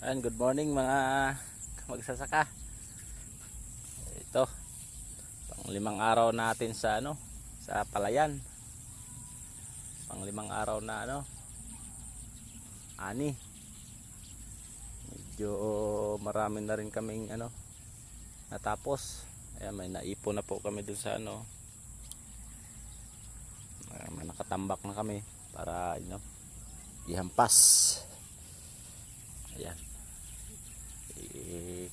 And good morning mga magsasaka. Ito, pang-limang araw natin sa sa palayan. Pang-limang araw na ani. Medyo marami na rin kaming natapos. Ayan, may naipon na po kami dun sa may nakatambak na kami para ihampas. Ayan.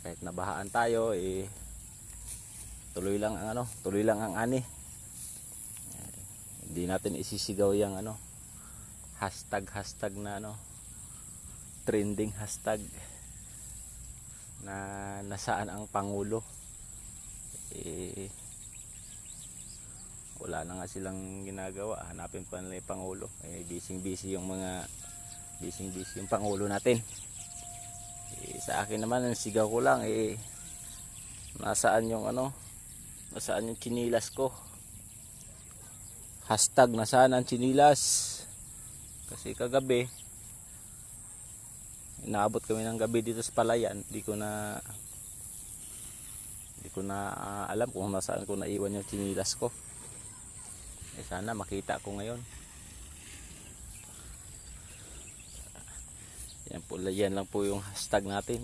Kahit nabahaan tayo, tuloy lang ang ani. Hindi natin isisigaw yung hashtag na trending hashtag na nasaan ang Pangulo. Wala na nga silang ginagawa, hanapin pa nila yung Pangulo. Busy yung Pangulo natin. Sa akin naman, ang sigaw ko lang nasaan yung chinilas ko. Hashtag nasaan ang chinilas. Kasi kagabi inaabot kami ng gabi dito sa palayan. Hindi ko na alam kung nasaan ko naiwan yung chinilas ko. Sana makita ko ngayon. Yan lang po yung hashtag natin.